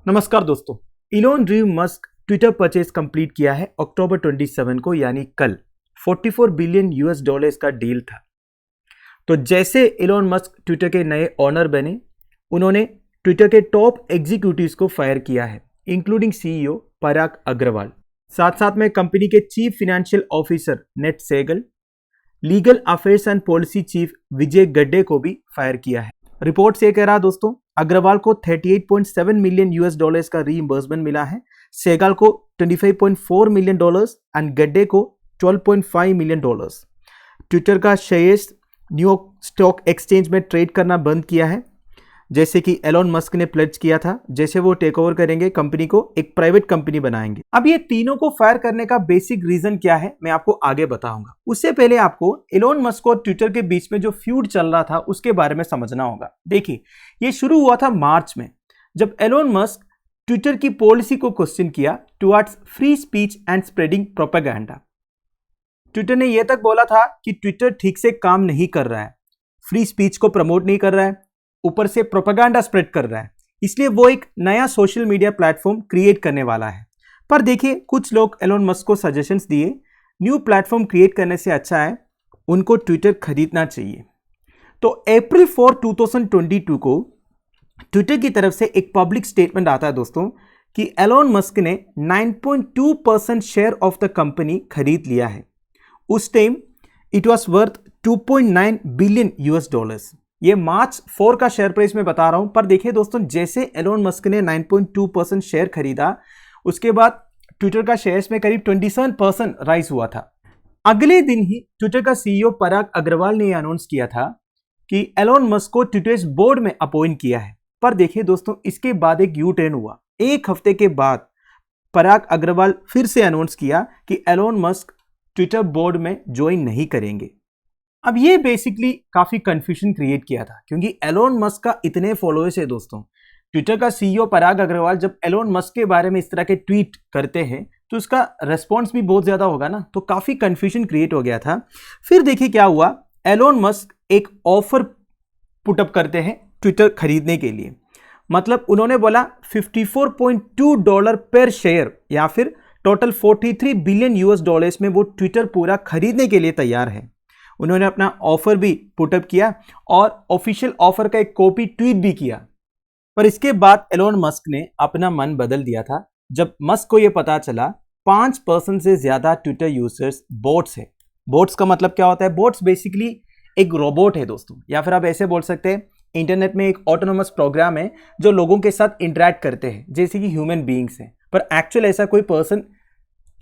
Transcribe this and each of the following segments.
नमस्कार दोस्तों। Elon रीव Musk Twitter purchase complete किया है अक्टूबर 27 को, यानी कल। 44 बिलियन यूएस डॉलर्स का डील था। तो जैसे इलोन मस्क ट्विटर के नए ओनर बने, उन्होंने ट्विटर के टॉप एग्जीक्यूटिव्स को फायर किया है, इंक्लूडिंग सीईओ पराग अग्रवाल। साथ साथ में कंपनी के chief financial officer Ned Segal, legal affairs and policy chief Vijay Gadde को भी फायर किया है। रिपोर्ट से कह रहा दोस्तों, अग्रवाल को 38.7 मिलियन यूएस डॉलर्स का रीइंबर्समेंट मिला है, सेगल को 25.4 मिलियन डॉलर्स एंड गड्डे को 12.5 मिलियन डॉलर्स। ट्विटर का शेयर्स न्यूयॉर्क स्टॉक एक्सचेंज में ट्रेड करना बंद किया है, जैसे कि एलोन मस्क ने प्लेज किया था। जैसे वो टेक ओवर करेंगे कंपनी को, एक प्राइवेट कंपनी बनाएंगे। अब ये तीनों को फायर करने का बेसिक रीजन क्या है, मैं आपको आगे बताऊंगा। उससे पहले आपको एलोन मस्क और ट्विटर के बीच में जो फ्यूड चल रहा था उसके बारे में समझना होगा। देखिए, ये शुरू हुआ था मार्च में, जब एलोन मस्क ट्विटर की पॉलिसी को क्वेश्चन किया towards free speech and spreading propaganda. Twitter ने यह तक बोला था कि ट्विटर ठीक से काम नहीं कर रहा है, फ्री स्पीच को प्रमोट नहीं कर रहा है, ऊपर से प्रोपेगेंडा स्प्रेड कर रहा है, इसलिए वो एक नया सोशल मीडिया प्लेटफॉर्म क्रिएट करने वाला है। पर देखिए, कुछ लोग एलोन मस्क को सजेशंस दिए, न्यू प्लेटफॉर्म क्रिएट करने से अच्छा है उनको ट्विटर खरीदना चाहिए। तो अप्रैल 4, 2022 को ट्विटर की तरफ से एक पब्लिक स्टेटमेंट आता है दोस्तों कि एलोन मस्क ने 9.2% शेयर ऑफ द कंपनी खरीद लिया है। उस time it was worth 2.9 billion US dollars. ये मार्च 4 का शेयर प्राइस में बता रहा हूं। पर देखिए दोस्तों, जैसे एलोन मस्क ने 9.2% शेयर खरीदा, उसके बाद ट्विटर का शेयर्स में करीब 27% राइज हुआ था। अगले दिन ही ट्विटर का सीईओ पराग अग्रवाल ने यह अनाउंस किया था कि एलोन मस्क को ट्विटर बोर्ड में अपॉइंट किया है। पर देखिए दोस्तों, इसके बाद एक यू टर्न हुआ। एक हफ्ते के बाद पराग अग्रवाल फिर से अनाउंस किया कि एलोन मस्क ट्विटर बोर्ड में ज्वाइन नहीं करेंगे। अब ये बेसिकली काफी कंफ्यूजन क्रिएट किया था, क्योंकि एलोन मस्क का इतने फॉलोअर्स है दोस्तों। ट्विटर का सीईओ पराग अग्रवाल जब एलोन मस्क के बारे में इस तरह के ट्वीट करते हैं तो उसका रेस्पॉन्स भी बहुत ज्यादा होगा ना, तो काफी कंफ्यूजन क्रिएट हो गया था। फिर देखिए क्या हुआ, एलोन मस्क एक ऑफर पुटअप करते हैं ट्विटर खरीदने के लिए। मतलब उन्होंने बोला $54.2 पर शेयर, या फिर टोटल 43 बिलियन यूएस डॉलर्स में वो ट्विटर पूरा खरीदने के लिए तैयार है। उन्होंने अपना ऑफर भी पुटअप किया और ऑफिशियल ऑफर का एक कॉपी ट्वीट भी किया। पर इसके बाद एलोन मस्क ने अपना मन बदल दिया था, जब मस्क को यह पता चला 5% से ज्यादा ट्विटर यूजर्स बोट्स है। बोट्स का मतलब क्या होता है? बोट्स बेसिकली एक रोबोट है दोस्तों, या फिर आप ऐसे बोल सकते हैं इंटरनेट में एक ऑटोनोमस प्रोग्राम है जो लोगों के साथ इंटरेक्ट करते हैं, जैसे कि ह्यूमन बीइंग्स हैं। पर एक्चुअल ऐसा कोई पर्सन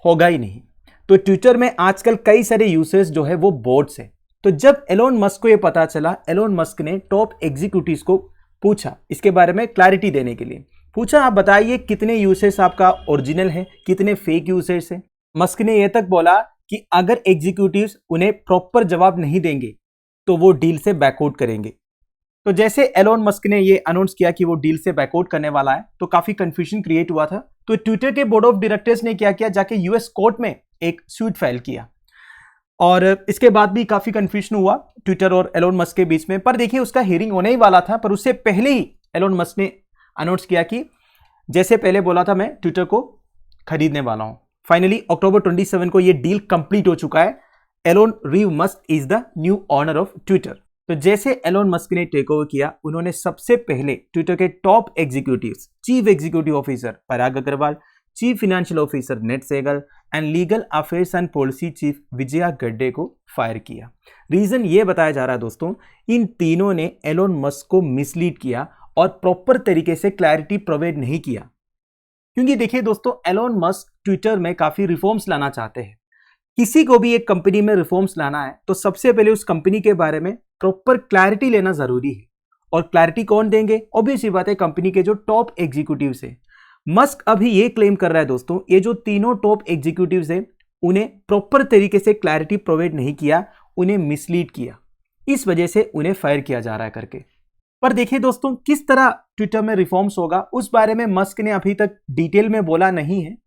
होगा ही नहीं। तो ट्विटर में आजकल कई सारे यूजर्स जो है वो बोट्स है। तो जब एलोन मस्क को ये पता चला, एलोन मस्क ने टॉप एग्जीक्यूटिव्स को पूछा इसके बारे में क्लैरिटी देने के लिए। पूछा, आप बताइए कितने यूजर्स आपका ओरिजिनल है, कितने फेक यूजर्स है। मस्क ने यह तक बोला कि अगर एग्जीक्यूटिव्स उन्हें प्रॉपर जवाब नहीं देंगे तो वो डील से बैकआउट करेंगे। तो जैसे एलोन मस्क ने ये अनाउंस किया कि वो डील से बैकआउट करने वाला है, तो काफी कंफ्यूजन क्रिएट हुआ था। तो ट्विटर के बोर्ड ऑफ डायरेक्टर्स ने क्या किया, जाके यूएस कोर्ट में एक सूट फाइल किया। और इसके बाद भी काफी कंफ्यूजन हुआ ट्विटर और एलोन मस्क के बीच में। पर देखिए, उसका हियरिंग होने ही वाला था, पर उससे पहले ही एलोन मस्क ने अनाउंस किया कि जैसे पहले बोला था मैं ट्विटर को खरीदने वाला हूं। फाइनली अक्टूबर 27 को ये डील कंप्लीट हो चुका है। Elon Reeve Musk is the new owner of Twitter. तो जैसे एलोन मस्क ने टेक ओवर किया, उन्होंने सबसे पहले ट्विटर के top executives, chief executive officer Parag Agrawal, chief financial officer Ned Segal and legal affairs and policy chief Vijaya Gadde को फायर किया। रीजन ये बताया जा रहा है दोस्तों, इन तीनों ने एलोन मस्क को मिसलीड किया और प्रॉपर तरीके से क्लैरिटी प्रोवाइड नहीं किया। क्योंकि देखिए दोस्तों, एलोन मस्क ट्विटर में काफी रिफॉर्म्स लाना चाहते हैं। किसी को भी एक कंपनी में रिफॉर्म्स लाना है तो सबसे पहले उस कंपनी के बारे में प्रॉपर क्लैरिटी लेना जरूरी है। और क्लैरिटी कौन देंगे? ऑब्वियस ही बात है, कंपनी के जो टॉप एग्जीक्यूटिव्स हैं। मस्क अभी ये क्लेम कर रहा है दोस्तों, ये जो तीनों टॉप एग्जीक्यूटिव्स हैं उन्हें प्रॉपर तरीके से क्लैरिटी प्रोवाइड नहीं किया, उन्हें मिसलीड किया, इस वजह से उन्हें फायर किया जा रहा है करके। पर देखिए दोस्तों, किस तरह ट्विटर में रिफॉर्म्स होगा उस बारे में मस्क ने अभी तक डिटेल में बोला नहीं है।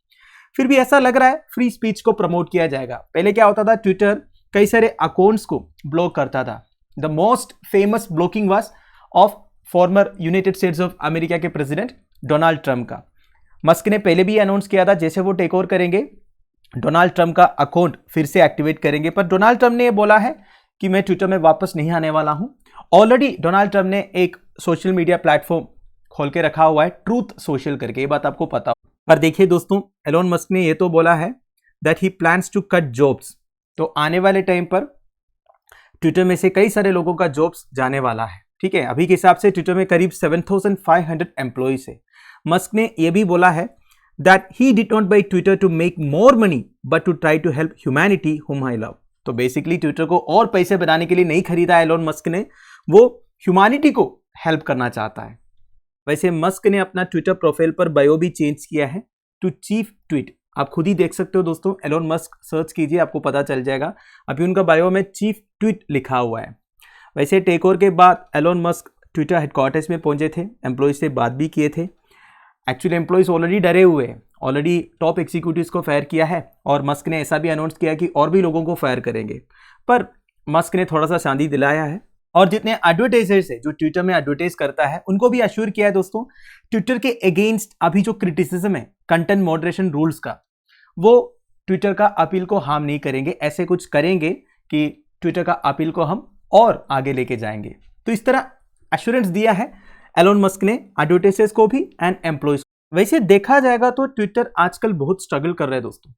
फिर भी ऐसा लग रहा है फ्री स्पीच को प्रमोट किया जाएगा। पहले क्या होता था, ट्विटर कई सारे अकाउंट्स को ब्लॉक करता था। The most famous blocking was of former United states of America के प्रेसिडेंट डोनाल्ड ट्रंप का। मस्क ने पहले भी अनाउंस किया था जैसे वो टेक ओवर करेंगे डोनाल्ड ट्रंप का अकाउंट फिर से एक्टिवेट करेंगे, पर डोनाल्ड ट्रंप ने ये बोला है कि मैं ट्विटर में वापस नहीं आने वाला हूं। ऑलरेडी डोनाल्ड ट्रंप ने एक सोशल मीडिया प्लेटफॉर्म खोल के रखा हुआ है, ट्रूथ सोशल करके, ये बात आपको पता हो। पर देखिए दोस्तों, एलोन मस्क ने ये तो बोला है that he plans to cut jobs. तो आने वाले टाइम पर ट्विटर में से कई सारे लोगों का जॉब्स जाने वाला है। ठीक है, अभी के हिसाब से ट्विटर में करीब 7,500 एम्प्लॉइज है। मस्क ने यह भी बोला है that he did not buy Twitter to make more money but to try to help humanity whom I love. तो बेसिकली ट्विटर को और पैसे बनाने के लिए नहीं खरीदा एलोन मस्क ने, वो ह्यूमैनिटी को हेल्प करना चाहता है। वैसे मस्क ने अपना ट्विटर प्रोफाइल पर बायो भी चेंज किया है टू चीफ ट्वीट। आप खुद ही देख सकते हो दोस्तों, एलोन मस्क सर्च कीजिए आपको पता चल जाएगा। अभी उनका बायो में चीफ ट्वीट लिखा हुआ है। वैसे टेक ओवर के बाद एलोन मस्क ट्विटर हेडक्वार्टर्स में पहुंचे थे, एम्प्लॉयज से बात भी किए थे। एक्चुअली एम्प्लॉयज ऑलरेडी डरे हुए हैं, ऑलरेडी टॉप एग्जीक्यूटिव्स को फायर किया है और मस्क ने ऐसा भी अनाउंस किया कि और भी लोगों को फायर करेंगे। पर मस्क ने थोड़ा सा शांति दिलाया है और जितने एडवर्टाइजर्स है जो ट्विटर में एडवर्टाइज करता है उनको भी अश्योर किया है दोस्तों, ट्विटर के अगेंस्ट अभी जो क्रिटिसिज्म है कंटेंट मॉडरेशन रूल्स का, वो ट्विटर का अपील को हार्म नहीं करेंगे। ऐसे कुछ करेंगे कि ट्विटर का अपील को हम और आगे लेके जाएंगे। तो इस तरह एश्योरेंस दिया है एलोन मस्क ने एडवर्टाइजर्स को भी एंड एम्प्लॉयज। वैसे देखा जाएगा तो ट्विटर आजकल बहुत स्ट्रगल कर रहे हैं दोस्तों।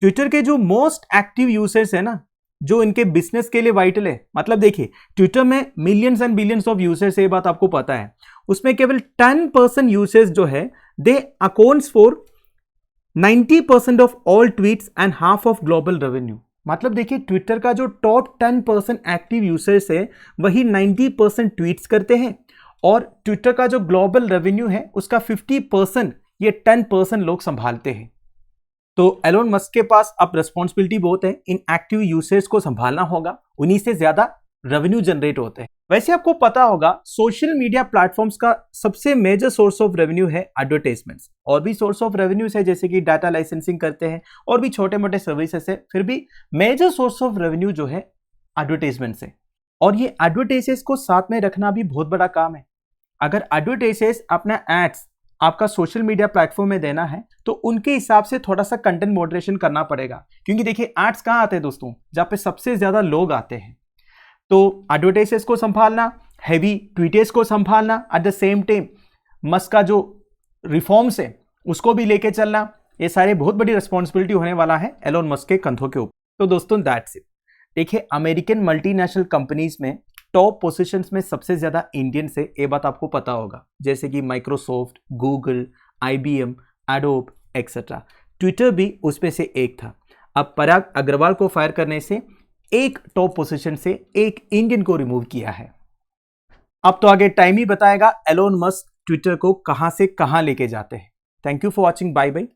ट्विटर के जो मोस्ट एक्टिव यूजर्स है ना, जो इनके बिजनेस के लिए वाइटल है, मतलब देखिए ट्विटर में millions and billions of users है, ये बात आपको पता है। उसमें केवल 10% यूजर्स जो है they accounts for 90% of all tweets and half of global revenue. मतलब देखिए ट्विटर का जो टॉप 10% एक्टिव यूजर्स है वही 90% ट्वीट्स करते हैं और ट्विटर का जो ग्लोबल रेवेन्यू है उसका 50% ये 10% लोग संभालते हैं। तो एलोन मस्क के पास अब रिस्पॉन्सिबिलिटी बहुत है, इन एक्टिव यूजर्स को संभालना होगा, उन्हीं से ज्यादा रेवेन्यू जनरेट होते हैं। वैसे आपको पता होगा सोशल मीडिया प्लेटफॉर्म्स का सबसे मेजर सोर्स ऑफ रेवेन्यू है एडवर्टाइजमेंट्स। और भी सोर्स ऑफ रेवेन्यूज है जैसे कि डाटा लाइसेंसिंग करते हैं और भी छोटे मोटे सर्विसेज है, फिर भी मेजर सोर्स ऑफ रेवेन्यू जो है एडवर्टाइजमेंट से। और ये एडवर्टाइजर्स को साथ में रखना भी बहुत बड़ा काम है। अगर एडवर्टाइजर्स अपना एड्स आपका सोशल मीडिया प्लेटफॉर्म में देना है तो उनके हिसाब से थोड़ा सा कंटेंट मॉडरेशन करना पड़ेगा, क्योंकि देखिए एड्स कहाँ आते हैं दोस्तों, जहाँ पे सबसे ज्यादा लोग आते हैं। तो एडवर्टाइजर्स को संभालना, हैवी ट्वीटर्स को संभालना, at the same time Musk का जो रिफॉर्म्स है उसको भी लेके चलना, ये सारे बहुत बड़ी रिस्पॉन्सिबिलिटी होने वाला है एलोन मस्क के कंधों के ऊपर। तो दोस्तों दैट्स इट। देखिए अमेरिकन मल्टीनेशनल कंपनीज में टॉप पोजीशंस में सबसे ज्यादा इंडियन से, ये बात आपको पता होगा, जैसे कि Microsoft, Google, IBM, adobe etcetera. Twitter भी उसमें से एक था। अब पराग अग्रवाल को फायर करने से एक टॉप पोजीशन से एक इंडियन को रिमूव किया है। अब तो आगे टाइम ही बताएगा एलोन मस्क ट्विटर को कहां से कहां लेके जाते हैं। Thank you for watching, bye bye.